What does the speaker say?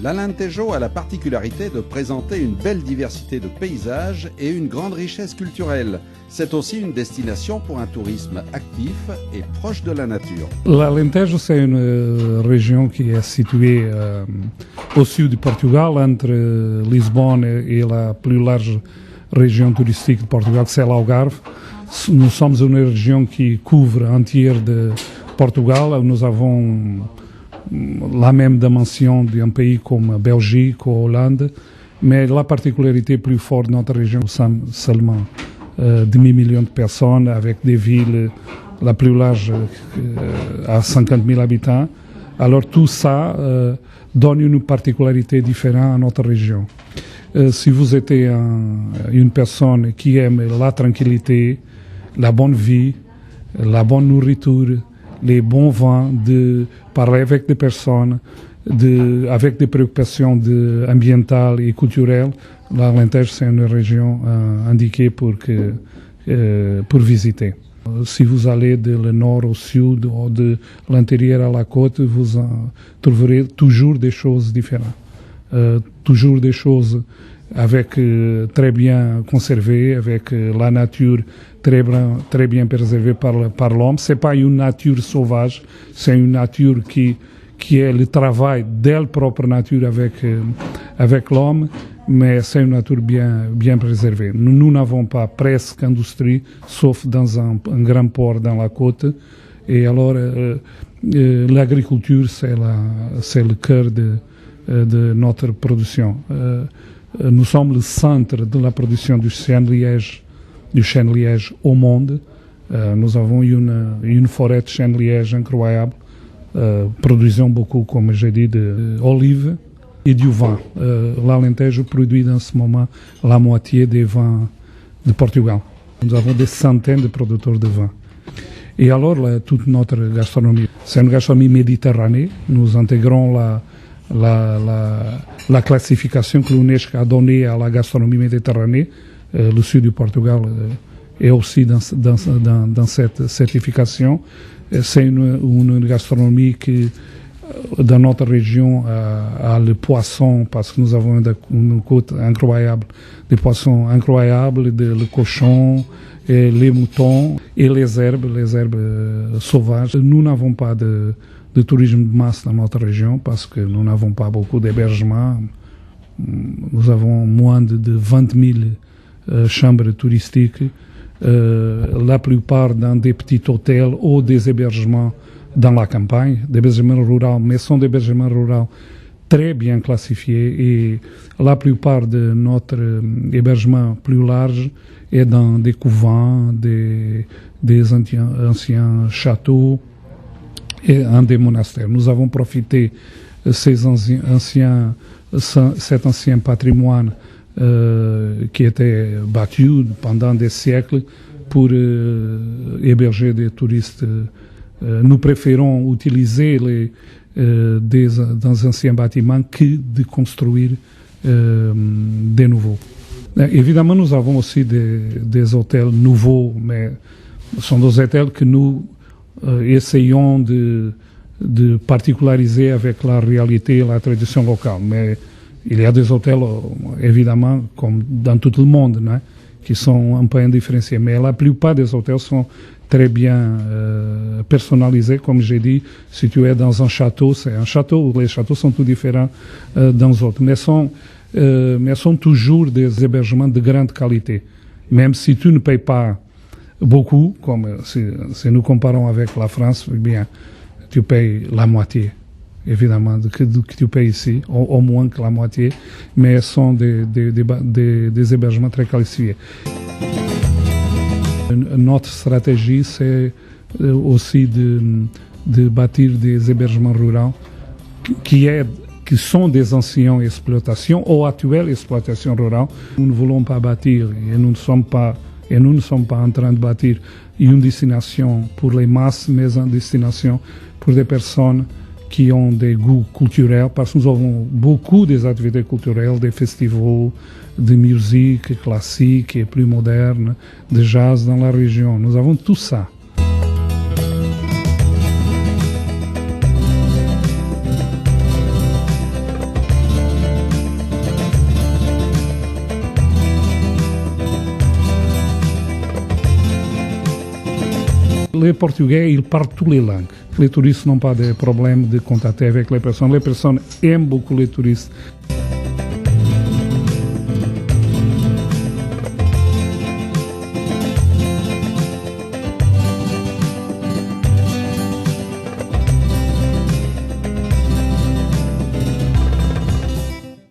L'Alentejo a la particularité de présenter une belle diversité de paysages et une grande richesse culturelle. C'est aussi une destination pour un tourisme actif et proche de la nature. L'Alentejo, c'est une région qui est située au sud du Portugal, entre Lisbonne et la plus large région touristique de Portugal, c'est l'Algarve. Nous sommes une région qui couvre entière de Portugal. Nous avons la même dimension d'un pays comme Belgique ou Hollande, mais la particularité plus forte de notre région, c'est seulement demi-million de personnes, avec des villes la plus large à 50 000 habitants. Alors tout ça donne une particularité différente à notre région. Si vous êtes une personne qui aime la tranquillité, la bonne vie, la bonne nourriture, les bons vins, de parler avec des personnes, avec des préoccupations ambientales et culturelles, l'Alentejo, c'est une région indiquée pour visiter. Si vous allez de le nord au sud ou de l'intérieur à la côte, vous trouverez toujours des choses différentes. Toujours des choses très bien conservées, avec la nature très bien préservée par l'homme. C'est pas une nature sauvage, c'est une nature qui est le travail de la propre nature avec l'homme, mais c'est une nature bien préservée. Nous n'avons pas presque industrie, sauf dans un grand port dans la côte. Et alors, l'agriculture, c'est le cœur de notre production. Nous sommes le centre de la production du chêne liège au monde. Nous avons une forêt de chêne liège incroyable. Produisons beaucoup, comme j'ai dit, d'olives et du vin. L'Alentejo produit en ce moment la moitié des vins de Portugal. Nous avons des centaines de producteurs de vin. Et alors, toute notre gastronomie, c'est une gastronomie méditerranée. Nous intégrons la classification que l'UNESCO a donnée à la gastronomie méditerranée. Le sud du Portugal est aussi dans cette certification. C'est une gastronomie qui, dans notre région, a le poisson, parce que nous avons une côte incroyable, des poissons incroyables, le cochon, et les moutons et les herbes sauvages. Nous n'avons pas de tourisme de masse dans notre région parce que nous n'avons pas beaucoup d'hébergements. Nous avons moins de 20 000 chambres touristiques, la plupart dans des petits hôtels ou des hébergements dans la campagne, des hébergements ruraux, mais sont des hébergements ruraux très bien classifiés, et la plupart de notre hébergement plus large est dans des couvents, des anciens châteaux et un des monastères. Nous avons profité de cet ancien patrimoine qui était battu pendant des siècles pour héberger des touristes. Nous préférons utiliser dans anciens bâtiments que de construire des nouveaux. Évidemment, nous avons aussi des hôtels nouveaux, mais ce sont des hôtels que nous essayons de particulariser avec la réalité et la tradition locale. Mais il y a des hôtels, évidemment, comme dans tout le monde, né, qui sont un peu indifférenciés. Mais la plupart des hôtels sont très bien personnalisés, comme j'ai dit. Si tu es dans un château, c'est un château. Les châteaux sont tout différents d'un autre. Mais sont toujours des hébergements de grande qualité. Même si tu ne payes pas beaucoup, comme si nous comparons avec la France, eh bien, tu payes la moitié, évidemment, que tu payes ici, au moins que la moitié, mais sont des hébergements très qualifiés. Notre stratégie, c'est aussi de bâtir des hébergements ruraux qui sont des anciennes exploitations ou actuelles exploitations rurales. Nous ne voulons pas bâtir, et nous ne sommes pas en train de bâtir une destination pour les masses, mais une destination pour des personnes qui ont des goûts culturels, parce que nous avons beaucoup des activités culturelles, des festivals de musique classique et plus moderne, de jazz dans la région. Nous avons tout ça. les Portugais, ils parlent toutes les langues. Les touristes n'ont pas de problème de contacter avec les personnes. Les personnes aiment beaucoup les touristes.